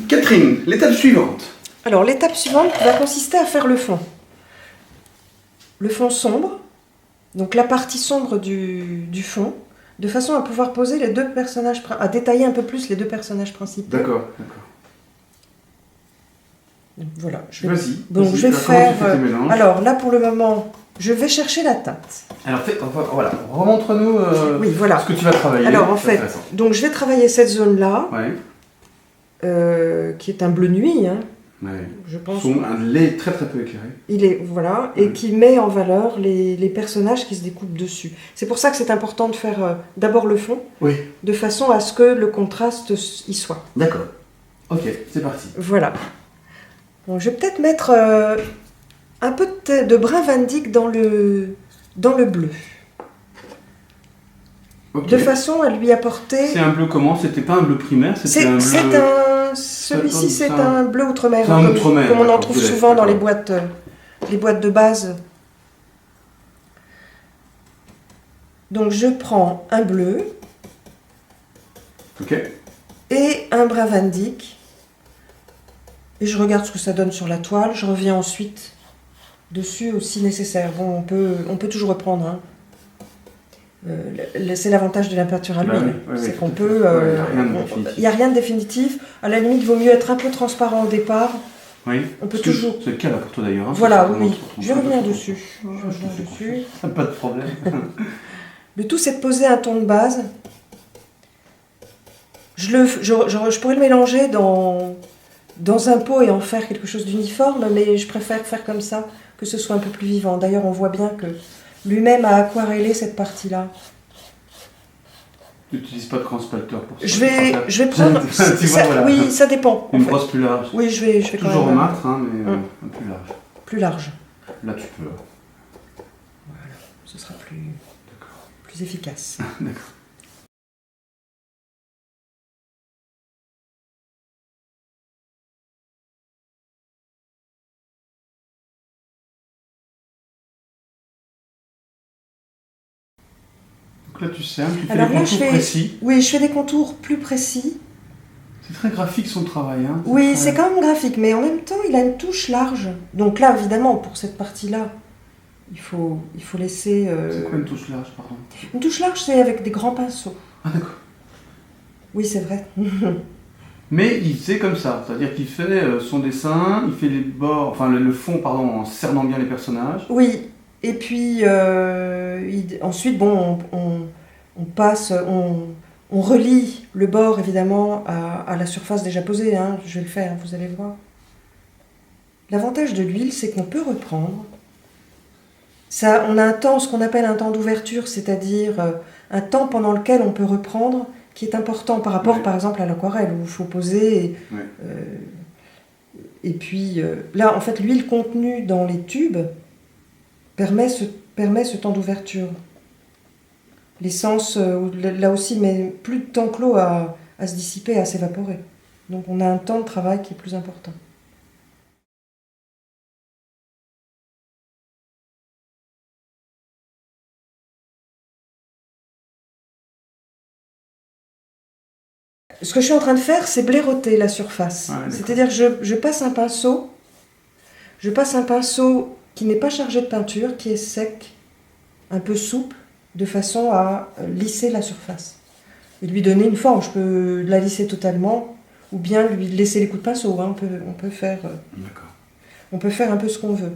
Catherine, l'étape suivante. Alors l'étape suivante va consister à faire le fond. Le fond sombre, donc la partie sombre du fond, de façon à pouvoir poser les deux personnages, à détailler un peu plus les deux personnages principaux. D'accord. Voilà. Vas-y. Donc je vais Alors, comment faire. tu fais tes mélanges Alors là pour le moment, je vais chercher la teinte. Alors voilà, remontre-nous Oui, voilà. ce que tu vas travailler. Alors en fait, donc je vais travailler cette zone-là, ouais. qui est un bleu nuit, hein, Ouais. je pense. Un lait très très peu éclairé. Il est voilà, et qui met en valeur les personnages qui se découpent dessus. C'est pour ça que c'est important de faire d'abord le fond, Oui. de façon à ce que le contraste y soit. D'accord. Ok, c'est parti. Voilà. Donc, je vais peut-être mettre un peu de brun Van Dyck dans le bleu. Okay. De façon à lui apporter... C'est un bleu comment? C'était pas un bleu primaire? Celui-ci, c'est un bleu outre-mer. Comme on en trouve souvent dans les boîtes de base. Donc je prends un bleu. Ok. Et un brun Van Dyck. Et je regarde ce que ça donne sur la toile. Je reviens ensuite dessus aussi nécessaire. Bon, on peut toujours reprendre. Hein. C'est l'avantage de la peinture à l'huile. C'est qu'on peut... Il n'y a rien de définitif. À la limite, il vaut mieux être un peu transparent au départ. Oui. On peut toujours... C'est le cas là pour toi d'ailleurs. Hein, voilà, oui. Je vais revenir dessus. Pas de problème. Le tout, c'est de poser un ton de base. Je pourrais le mélanger dans un pot et en faire quelque chose d'uniforme, mais je préfère faire comme ça, que ce soit un peu plus vivant. D'ailleurs, on voit bien que lui-même a aquarellé cette partie-là. Tu n'utilises pas de crayon-spalter pour ça? Je vais prendre... voilà. Oui, ça dépend. Une brosse plus large. Oui, je vais toujours en martre, hein, mais un plus large. Plus large. Là, tu peux. Voilà, ce sera plus efficace. D'accord. Là, tu cernes, tu fais des contours précis. Oui, je fais des contours plus précis. C'est très graphique son travail. Hein. Oui, c'est quand même graphique, mais en même temps, il a une touche large. Donc là, évidemment, pour cette partie-là, il faut laisser... C'est quoi une touche large, pardon? Une touche large, c'est avec des grands pinceaux. Ah d'accord. Oui, c'est vrai. Mais il fait comme ça, c'est-à-dire qu'il fait son dessin, il fait les bords, enfin le fond, pardon, en cernant bien les personnages. Oui. Et puis, ensuite, bon, on passe, on relie le bord, évidemment, à la surface déjà posée. Hein. Je vais le faire, vous allez voir. L'avantage de l'huile, c'est qu'on peut reprendre. Ça, on a un temps, ce qu'on appelle un temps d'ouverture, c'est-à-dire un temps pendant lequel on peut reprendre, qui est important par rapport, par exemple, à l'aquarelle, où il faut poser. Et puis, là, en fait, l'huile contenue dans les tubes permet ce temps d'ouverture. L'essence, là aussi, met plus de temps clos à se dissiper, à s'évaporer. Donc on a un temps de travail qui est plus important. Ce que je suis en train de faire, c'est blaireauter la surface. C'est-à-dire que je passe un pinceau qui n'est pas chargé de peinture, qui est sec, un peu souple, de façon à lisser la surface. Et lui donner une forme. Je peux la lisser totalement, ou bien lui laisser les coups de pinceau. Hein. On peut faire un peu ce qu'on veut.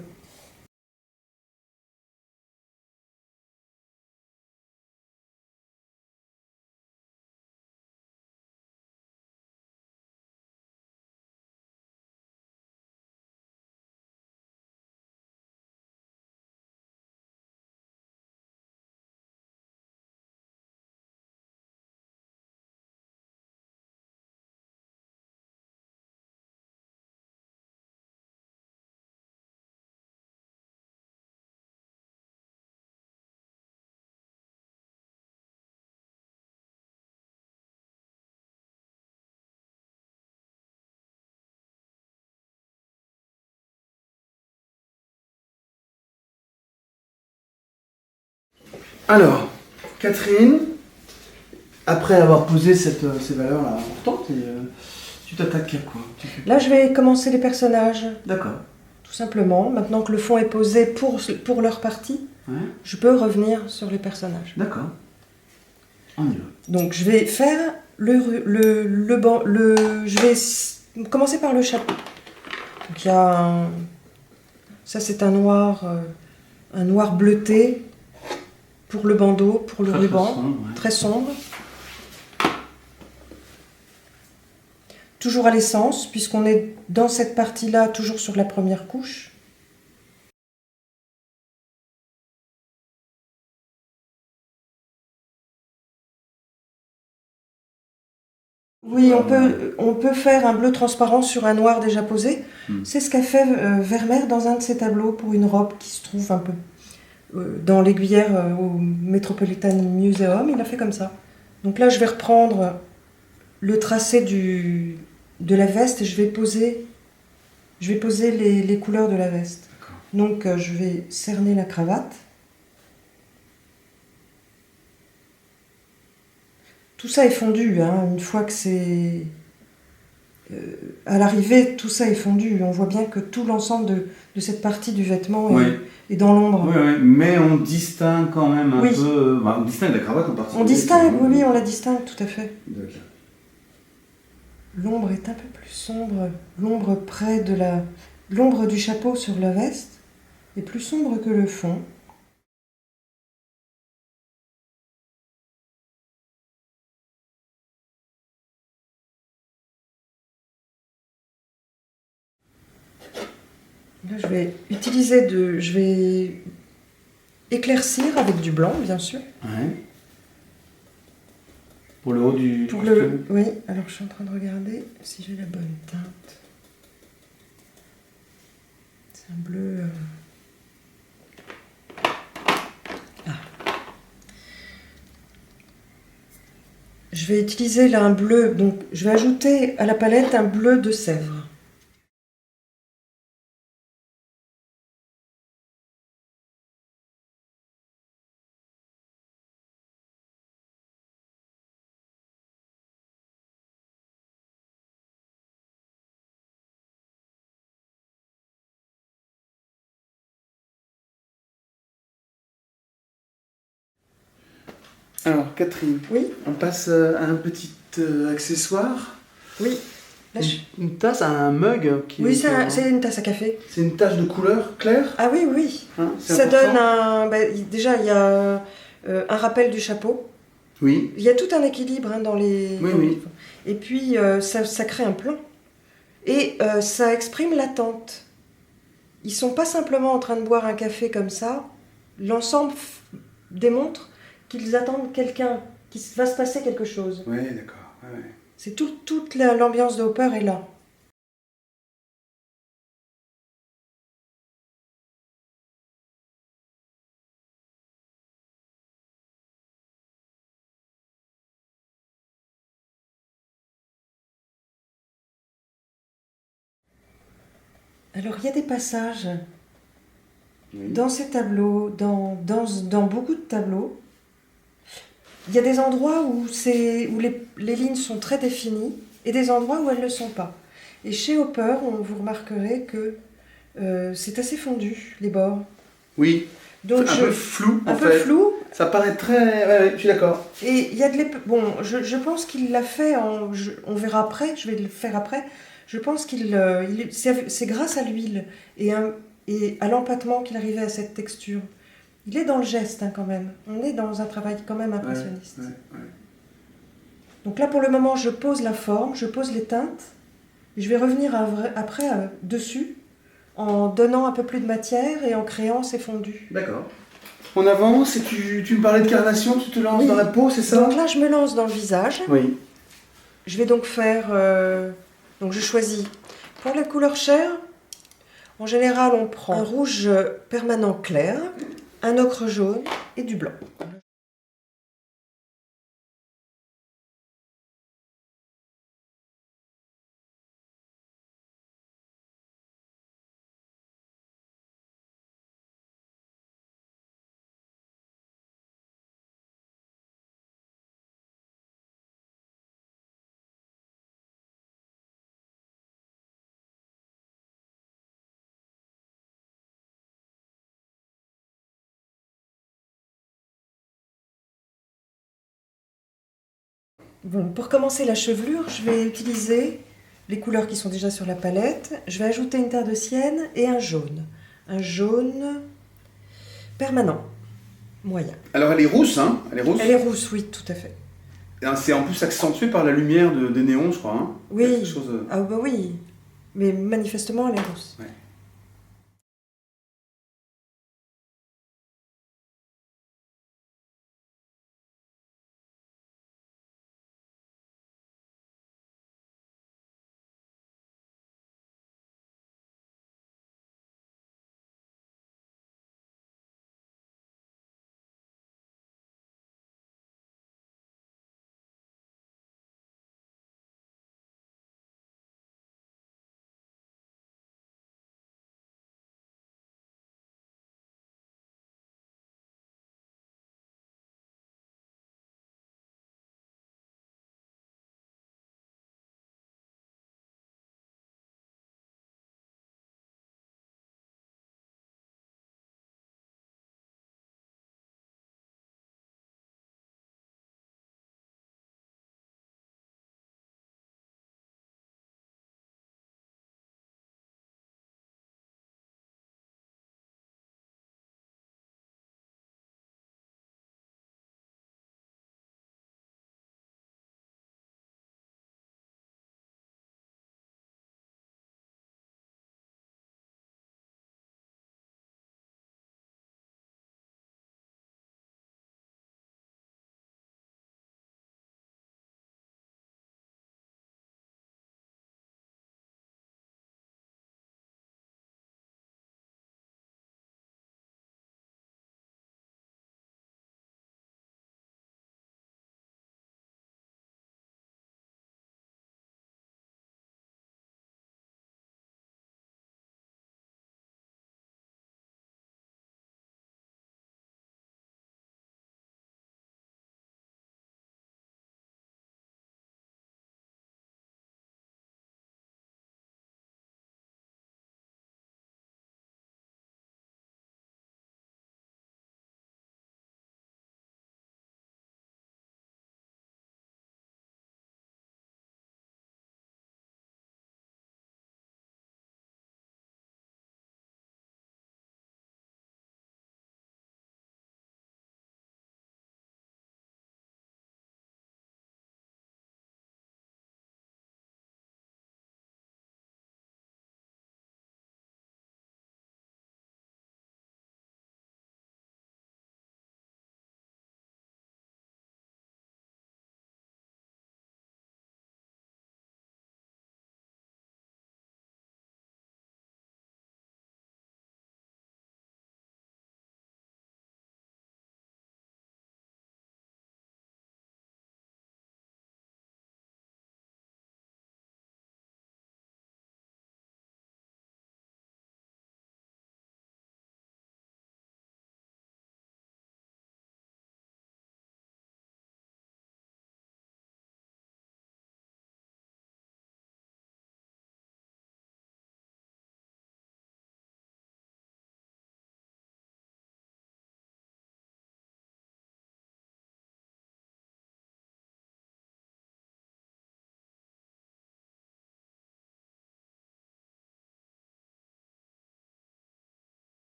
Alors, Catherine, après avoir posé ces valeurs-là importantes, Tu t'attaques à quoi? Là, je vais commencer les personnages, D'accord. tout simplement. Maintenant que le fond est posé pour leur partie, Ouais. je peux revenir sur les personnages. D'accord. On y va. Donc, je vais faire je vais commencer par le chapeau. Donc, il y a ça, c'est un noir bleuté pour le bandeau, pour le ruban, Très sombre, ouais. très sombre. Toujours à l'essence, puisqu'on est dans cette partie-là, toujours sur la première couche. Oui, on peut faire un bleu transparent sur un noir déjà posé. C'est ce qu'a fait Vermeer dans un de ses tableaux pour une robe qui se trouve un peu dans l'Aiguillère au Metropolitan Museum. Il a fait comme ça. Donc là, je vais reprendre le tracé de la veste et je vais poser les couleurs de la veste. Donc je vais cerner la cravate. Tout ça est fondu, hein, une fois que c'est... à l'arrivée, tout ça est fondu. On voit bien que tout l'ensemble de cette partie du vêtement est dans l'ombre. Oui, oui, mais on distingue quand même un Oui. peu... Bah, on distingue la cravate en particulier. On distingue, oui, on la distingue tout à fait. D'accord. L'ombre est un peu plus sombre. L'ombre près de l'ombre du chapeau sur la veste est plus sombre que le fond. Là, je vais éclaircir avec du blanc, bien sûr. Ouais. Pour le haut du Pour costume. oui, alors je suis en train de regarder si j'ai la bonne teinte. C'est un bleu... Je vais utiliser là un bleu, donc je vais ajouter à la palette un bleu de Sèvres. Alors, Catherine, Oui, on passe à un petit accessoire. oui. Là, Une tasse, un mug qui oui, est... c'est une tasse à café. C'est une tache de couleur claire. Ah oui, oui. Hein, c'est Ça important. donne un... déjà, il y a un rappel du chapeau. Oui. Il y a tout un équilibre hein, dans les... Oui, oui. Et puis, ça crée un plan. Et ça exprime l'attente. Ils sont pas simplement en train de boire un café comme ça. L'ensemble démontre qu'ils attendent quelqu'un, qu'il va se passer quelque chose. Oui, d'accord. Ouais. C'est toute l'ambiance de Hopper est là. Alors il y a des passages Oui. dans ces tableaux, dans beaucoup de tableaux. Il y a des endroits où les lignes sont très définies et des endroits où elles ne le sont pas. Et chez Hopper, vous remarquerez que c'est assez fondu, les bords. Oui. Donc peu flou, un en peu fait. flou. Ça paraît très... Ouais, je suis d'accord. Et il y a bon, je pense qu'il l'a fait, on verra après, je vais le faire après. Je pense c'est grâce à l'huile et à l'empattement qu'il arrivait à cette texture. Il est dans le geste hein, quand même. On est dans un travail quand même impressionniste. Ouais. Donc là, pour le moment, je pose la forme, je pose les teintes. Et je vais revenir après dessus en donnant un peu plus de matière et en créant ces fondus. D'accord. On avance et tu me parlais de carnation, tu te lances dans la peau, c'est ça? Donc là, je me lance dans le visage. Oui. Je vais donc faire... donc je choisis. Pour les couleurs chères, en général, on prend un rouge permanent clair, un ocre jaune et du blanc. Bon, pour commencer la chevelure, je vais utiliser les couleurs qui sont déjà sur la palette. Je vais ajouter une terre de sienne et un jaune. Un jaune permanent, moyen. Alors elle est rousse, hein? Elle est rousse. Elle est rousse, oui, tout à fait. C'est en plus accentué par la lumière des néons, je crois. Hein? Oui, Quelque chose... ah bah oui, mais manifestement elle est rousse. Ouais.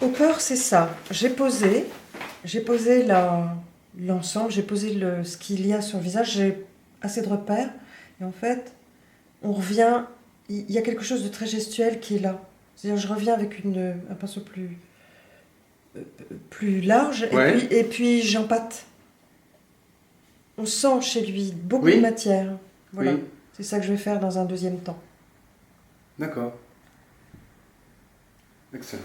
Au corps, c'est ça. J'ai posé l'ensemble, j'ai posé ce qu'il y a sur le visage, j'ai assez de repères. Et en fait, on revient, il y a quelque chose de très gestuel qui est là. C'est-à-dire, je reviens avec un pinceau plus large, Ouais. et puis j'empâte. On sent chez lui beaucoup Oui. de matière. Voilà. Oui. C'est ça que je vais faire dans un deuxième temps. D'accord. Excellent.